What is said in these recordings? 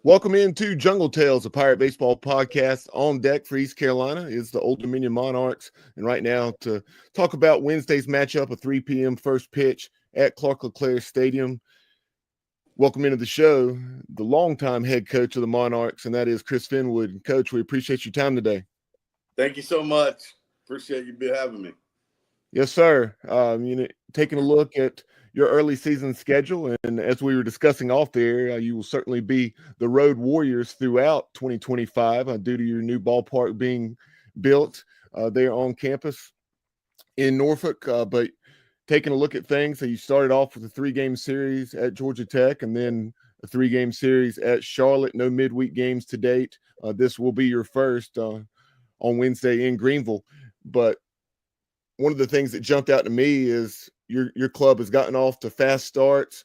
Welcome into Jungle Tales, a Pirate Baseball podcast. On deck for East Carolina is the Old Dominion Monarchs. And right now to talk about Wednesday's matchup, a 3 p.m. first pitch at Clark-LeClair Stadium. Welcome into the show, the longtime head coach of the Monarchs, and that is Chris Finwood. Coach, we appreciate your time today. Thank you so much. Appreciate you having me. Yes, sir. Taking a look at your early season schedule, and as we were discussing off there, you will certainly be the road warriors throughout 2025 due to your new ballpark being built there on campus in Norfolk. But taking a look at things, so you started off with a 3-game series at Georgia Tech, and then a 3-game series at Charlotte. No midweek games to date. This will be your first on Wednesday in Greenville, but one of the things that jumped out to me is your club has gotten off to fast starts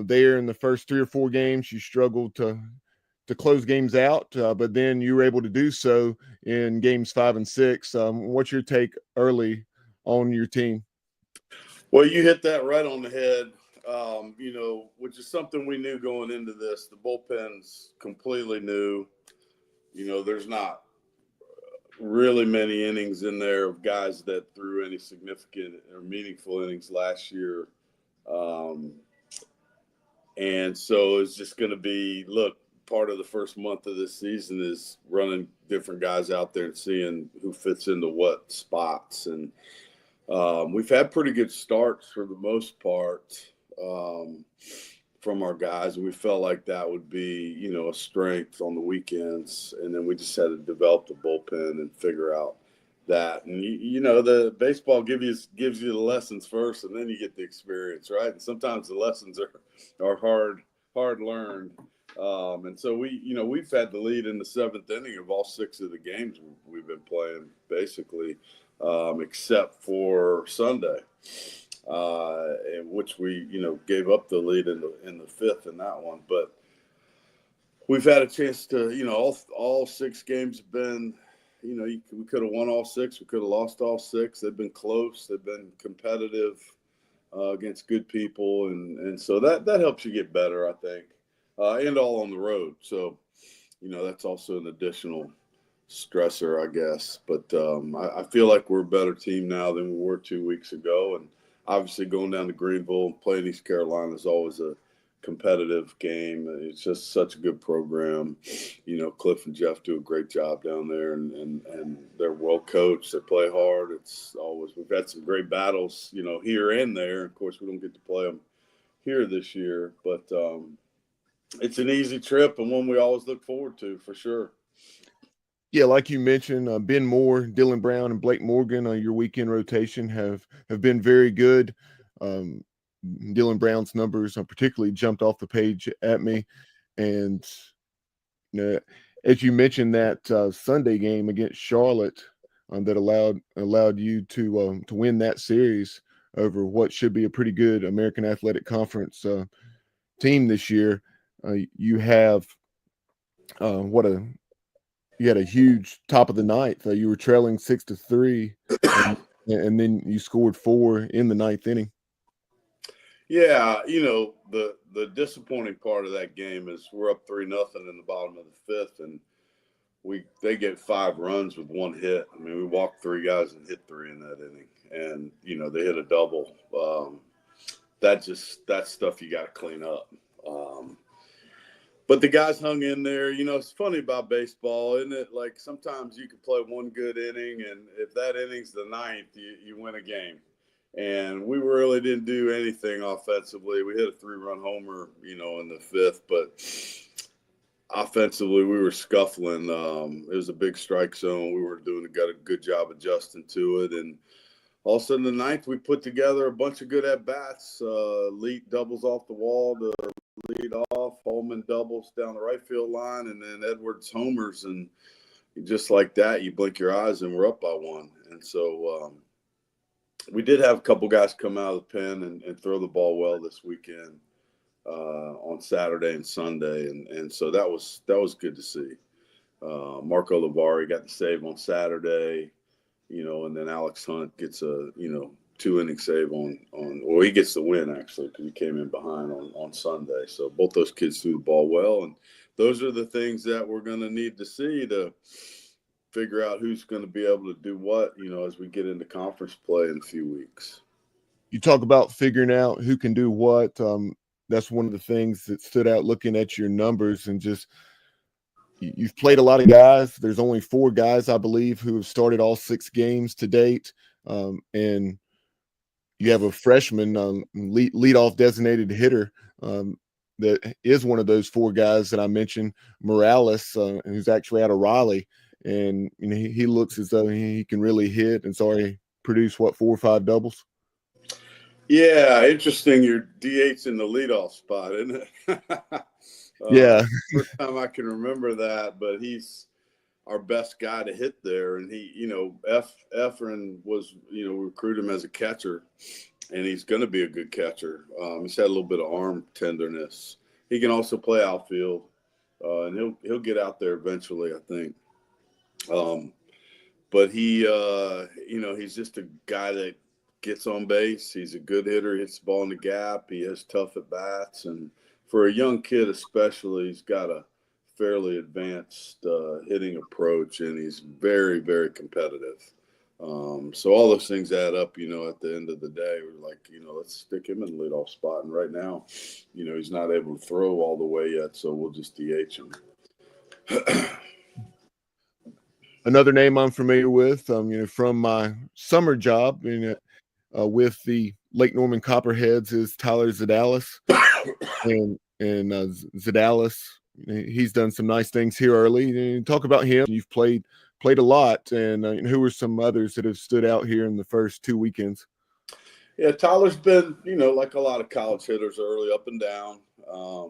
there in the first 3 or 4 games. You struggled to close games out, but then you were able to do so in games 5 and 6. What's your take early on your team? Well, you hit that right on the head, which is something we knew going into this. The bullpen's completely new. There's not really many innings in there of guys that threw any significant or meaningful innings last year. And so it's just going to be, part of the first month of this season is running different guys out there and seeing who fits into what spots. And we've had pretty good starts for the most part from our guys. And we felt like that would be, a strength on the weekends. And then we just had to develop the bullpen and figure out that. And, the baseball gives you the lessons first, and then you get the experience, right? And sometimes the lessons are hard learned. And so we've had the lead in the 7th inning of all 6 of the games we've been playing, basically, except for Sunday. In which we, gave up the lead in the 5th in that one. But we've had a chance to, all 6 games have been, we could have won all 6. We could have lost all 6. They've been close. They've been competitive against good people. And so that helps you get better, I think, and all on the road. So, that's also an additional stressor, I guess. But I feel like we're a better team now than we were 2 weeks ago. And obviously, going down to Greenville and playing East Carolina is always a competitive game. It's just such a good program. Cliff and Jeff do a great job down there, and they're well coached. They play hard. We've had some great battles, here and there. Of course, we don't get to play them here this year, but it's an easy trip and one we always look forward to for sure. Yeah, like you mentioned, Ben Moore, Dylan Brown, and Blake Morgan, your weekend rotation have been very good. Dylan Brown's numbers particularly jumped off the page at me. And as you mentioned, that Sunday game against Charlotte that allowed you to win that series over what should be a pretty good American Athletic Conference team this year. You have you had a huge top of the ninth. You were trailing 6-3, and then you scored 4 in the 9th inning. Yeah, the disappointing part of that game is we're up 3-0 in the bottom of the 5th, and they get 5 runs with 1 hit. I mean, we walked 3 guys and hit 3 in that inning, and they hit a double. That's stuff you got to clean up. But the guys hung in there. It's funny about baseball, isn't it? Like sometimes you can play 1 good inning, and if that inning's the 9th, you win a game. And we really didn't do anything offensively. We hit a 3-run homer, in the 5th, but offensively we were scuffling. It was a big strike zone. We were got a good job adjusting to it, and all of a sudden the 9th we put together a bunch of good at bats. Leet doubles off the wall to lead off, Holman doubles down the right field line, and then Edwards homers, and just like that, you blink your eyes and we're up by 1. And so we did have a couple guys come out of the pen and throw the ball well this weekend on Saturday and Sunday, and so that was good to see. Marco Lavari got the save on Saturday, and then Alex Hunt gets a 2-inning save he gets the win actually because he came in behind on Sunday. So both those kids threw the ball well, and those are the things that we're going to need to see to figure out who's going to be able to do what, as we get into conference play in a few weeks. You talk about figuring out who can do what. That's one of the things that stood out looking at your numbers, and just you've played a lot of guys. There's only 4 guys, I believe, who have started all 6 games to date. And you have a freshman leadoff designated hitter that is one of those 4 guys that I mentioned, Morales, who's actually out of Raleigh. And he looks as though he can really hit, and's already produced, 4 or 5 doubles? Yeah, interesting. Your DH's in the leadoff spot, isn't it? Yeah. First time I can remember that, but he's our best guy to hit there. And he, Efren was, recruit him as a catcher, and he's going to be a good catcher. He's had a little bit of arm tenderness. He can also play outfield, and he'll get out there eventually, I think. But he, he's just a guy that gets on base. He's a good hitter, hits the ball in the gap. He has tough at bats. And for a young kid especially, he's got a fairly advanced hitting approach, and he's very, very competitive. So all those things add up, at the end of the day. We're like, let's stick him in the leadoff spot. And right now, he's not able to throw all the way yet, so we'll just DH him. Another name I'm familiar with, from my summer job with the Lake Norman Copperheads, is Tyler Zadalis. and Zadalis, he's done some nice things here early. And talk about him. You've played a lot, and who are some others that have stood out here in the first 2 weekends? Yeah, Tyler's been, like a lot of college hitters, early up and down.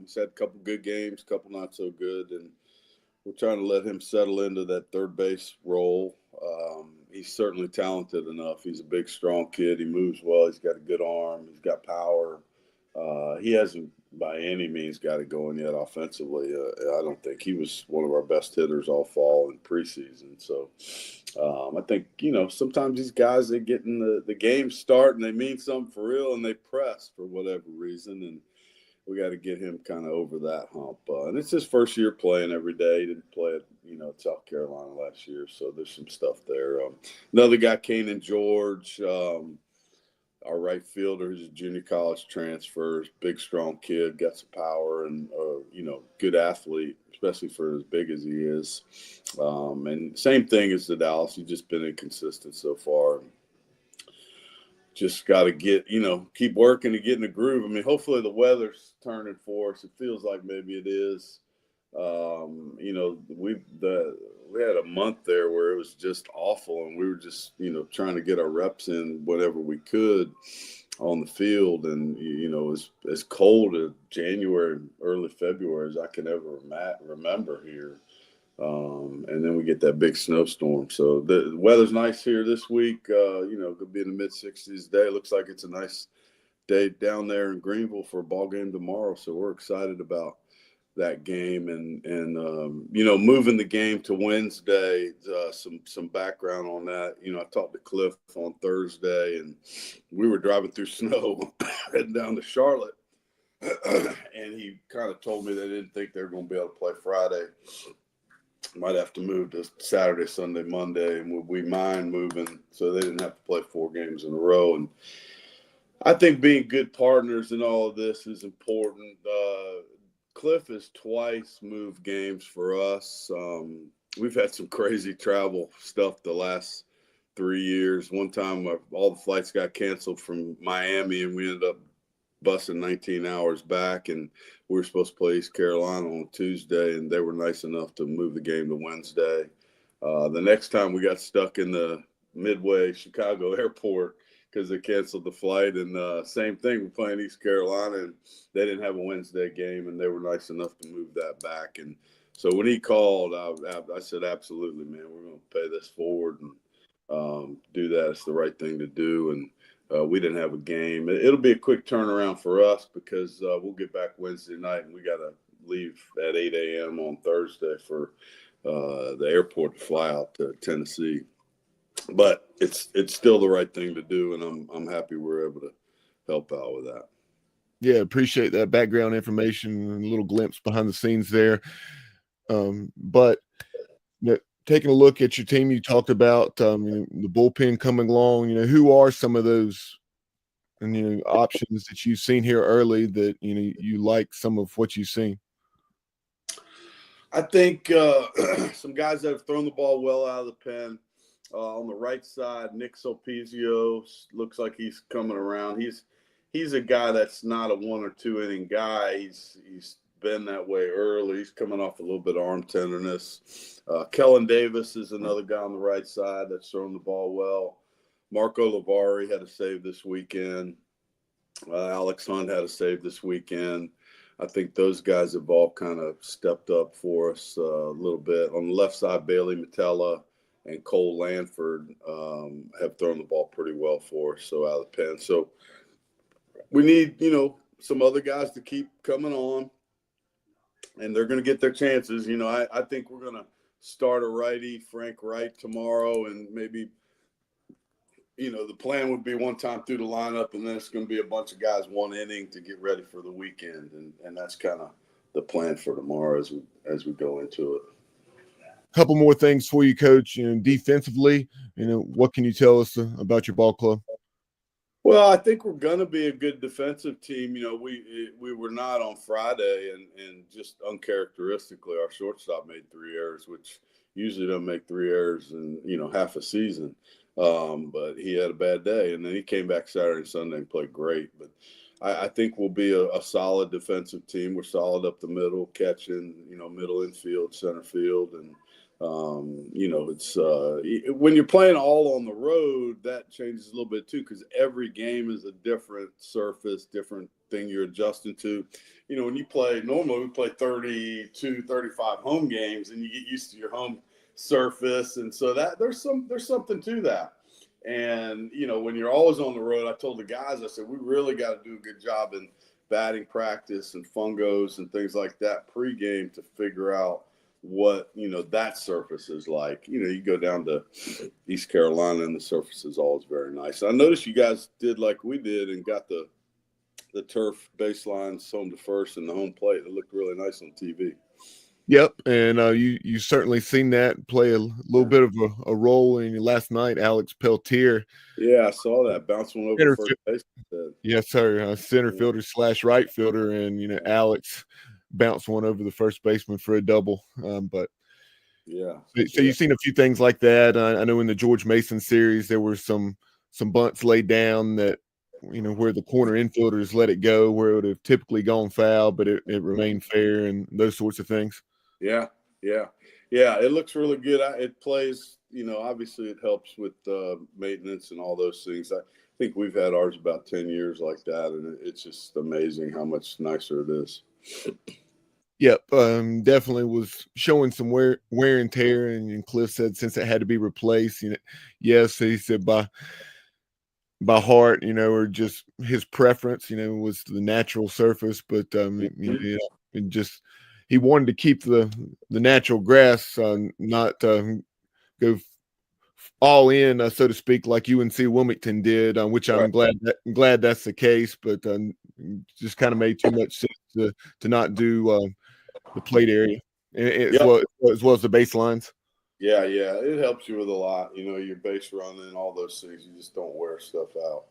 He's had a couple good games, a couple not so good, and we're trying to let him settle into that third base role. He's certainly talented enough. He's a big, strong kid. He moves well. He's got a good arm. He's got power. He hasn't by any means got it going yet offensively. I don't think he was one of our best hitters all fall and preseason. So I think, sometimes these guys, they get in the game start and they mean something for real and they press for whatever reason. And we got to get him kind of over that hump. And it's his first year playing every day. He didn't play at, South Carolina last year. So there's some stuff there. Another guy, Kanan George, our right fielder, who's a junior college transfer, big, strong kid, got some power and, good athlete, especially for as big as he is. And same thing as the Dallas. He's just been inconsistent so far. Just got to get, keep working to get in the groove. I mean, hopefully the weather's turning for us. It feels like maybe it is. We had a month there where it was just awful, and we were just, trying to get our reps in whenever we could on the field. And, as cold as January, early February as I can ever remember here. And then we get that big snowstorm. So the weather's nice here this week. Could be in the mid-60s today. It looks like it's a nice day down there in Greenville for a ball game tomorrow. So we're excited about that game and moving the game to Wednesday. Some background on that. I talked to Cliff on Thursday, and we were driving through snow heading down to Charlotte, and he kind of told me they didn't think they were going to be able to play Friday. Might have to move to Saturday, Sunday, Monday, and would we mind moving so they didn't have to play 4 games in a row. And I think being good partners in all of this is important. Cliff has twice moved games for us. We've had some crazy travel stuff the last 3 years. One time all the flights got canceled from Miami, and we ended up busting 19 hours back, and we were supposed to play East Carolina on Tuesday, and they were nice enough to move the game to Wednesday. The next time we got stuck in the Midway Chicago airport because they canceled the flight, and same thing, we're playing East Carolina, and they didn't have a Wednesday game, and they were nice enough to move that back. And so when he called, I said, absolutely, man, we're going to pay this forward and do that. It's the right thing to do. And we didn't have a game. It'll be a quick turnaround for us because we'll get back Wednesday night, and we got to leave at 8 a.m. on Thursday for the airport to fly out to Tennessee. But it's still the right thing to do, and I'm happy we're able to help out with that. Yeah, appreciate that background information and a little glimpse behind the scenes there. But taking a look at your team, you talked about the bullpen coming along. Who are some of those options that you've seen here early that you like some of what you've seen? I think some guys that have thrown the ball well out of the pen. On the right side, Nick Sulpizio looks like he's coming around. He's a guy that's not a 1 or 2 inning guy. He's been that way early. He's coming off a little bit of arm tenderness. Kellen Davis is another guy on the right side that's throwing the ball well. Marco Lavari had a save this weekend. Alex Hunt had a save this weekend. I think those guys have all kind of stepped up for us a little bit. On the left side, Bailey Matella and Cole Lanford have thrown the ball pretty well for us, so out of the pen. So we need, some other guys to keep coming on, and they're going to get their chances. I think we're going to start a righty, Frank Wright, tomorrow, and maybe, the plan would be one time through the lineup, and then it's going to be a bunch of guys 1 inning to get ready for the weekend, and that's kind of the plan for tomorrow as we go into it. Couple more things for you, Coach. Defensively, what can you tell us about your ball club? Well, I think we're going to be a good defensive team. We were not on Friday, and just uncharacteristically, our shortstop made 3 errors, which usually don't make 3 errors in half a season. But he had a bad day, and then he came back Saturday and Sunday and played great. But I think we'll be a solid defensive team. We're solid up the middle, catching middle infield, center field, and it's when you're playing all on the road, that changes a little bit too, because every game is a different surface, different thing you're adjusting to. When you play, normally we play 32, 35 home games, and you get used to your home surface, and so that there's something to that. And when you're always on the road, I told the guys, I said, we really got to do a good job in batting practice and fungos and things like that pregame to figure out what that surface is like. You go down to East Carolina and the surface is always very nice. I noticed you guys did like we did and got the turf baselines home to first and the home plate. It looked really nice on TV. Yep, and you certainly seen that play a little bit of a role in last night. Alex Peltier. Yeah, I saw that bounce one over first base. Yes, sir. Center fielder / right fielder, and Alex bounce one over the first baseman for a double. But yeah, so you've seen a few things like that. I know in the George Mason series there were some bunts laid down that where the corner infielders let it go, where it would have typically gone foul, but it remained fair, and those sorts of things. Yeah. It looks really good. It plays. Obviously it helps with maintenance and all those things. I think we've had ours about 10 years like that, and it's just amazing how much nicer it is. Yep, definitely was showing some wear and tear, and Cliff said since it had to be replaced, yes, he said by heart, or just his preference, was the natural surface, but it just he wanted to keep the natural grass, not go all in, so to speak, like UNC Wilmington did, which I'm glad that's the case, but just kind of made too much sense to not do the plate area as well as the baselines. Yeah, it helps you with a lot. Your base running, all those things. You just don't wear stuff out.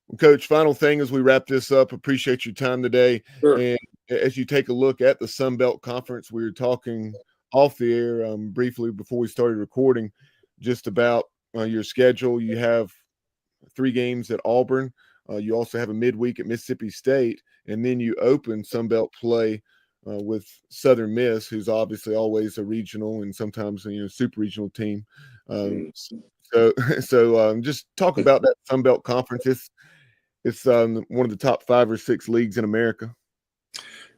Well, Coach, final thing as we wrap this up, appreciate your time today. Sure. And as you take a look at the Sun Belt Conference, we were talking off the air briefly before we started recording just about your schedule. You have 3 games at Auburn. You also have a midweek at Mississippi State, and then you open Sun Belt play with Southern Miss, who's obviously always a regional and sometimes super regional team. So just talk about that Sun Belt Conference. It's one of the top 5 or 6 leagues in America.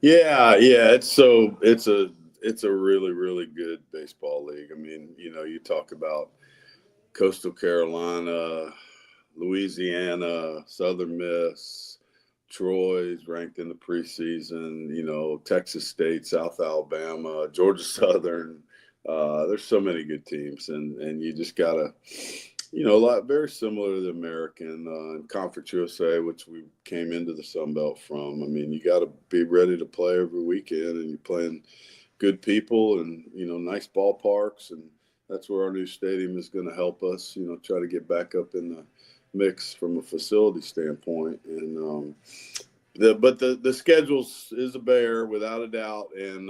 Yeah. It's a really, really good baseball league. I mean, you talk about Coastal Carolina, Louisiana, Southern Miss, Troy's ranked in the preseason, Texas State, South Alabama, Georgia Southern. There's so many good teams, and you just gotta, a lot very similar to the American Conference USA, which we came into the Sun Belt from. I mean, you got to be ready to play every weekend, and you're playing good people and, nice ballparks. And that's where our new stadium is going to help us, try to get back up in the mix from a facility standpoint. And the schedule is a bear without a doubt. And,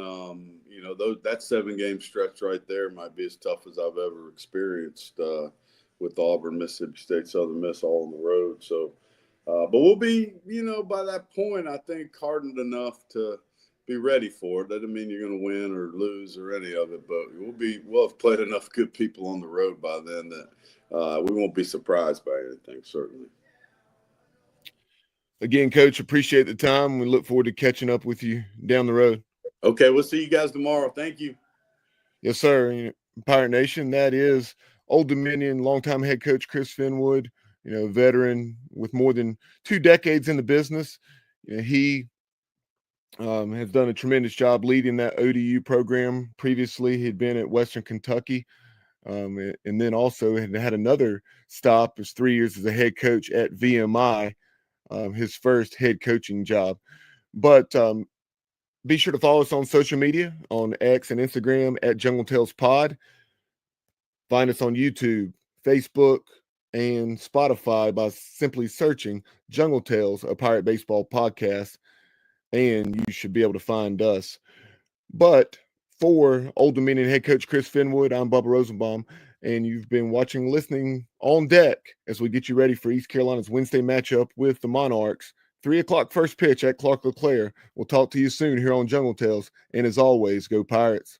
that 7-game stretch right there might be as tough as I've ever experienced with Auburn, Mississippi State, Southern Miss all on the road. So, but we'll be, by that point, I think hardened enough to be ready for it. That doesn't mean you're going to win or lose or any of it, but we'll have played enough good people on the road by then that we won't be surprised by anything, certainly. Again, Coach, appreciate the time. We look forward to catching up with you down the road. Okay, we'll see you guys tomorrow. Thank you. Yes, sir. Pirate Nation, that is Old Dominion longtime head coach Chris Finwood, veteran with more than 2 decades in the business. He has done a tremendous job leading that ODU program. Previously, he'd been at Western Kentucky, and then also had another stop, was 3 years as a head coach at VMI, his first head coaching job. But be sure to follow us on social media, on X and Instagram at Jungle Tales Pod. Find us on YouTube, Facebook, and Spotify by simply searching Jungle Tales, a Pirate Baseball podcast, and you should be able to find us. But for Old Dominion head coach Chris Finwood, I'm Bubba Rosenbaum, and you've been watching, listening on deck as we get you ready for East Carolina's Wednesday matchup with the Monarchs. 3 o'clock first pitch at Clark-LeClair. We'll talk to you soon here on Jungle Tales. And as always, go Pirates.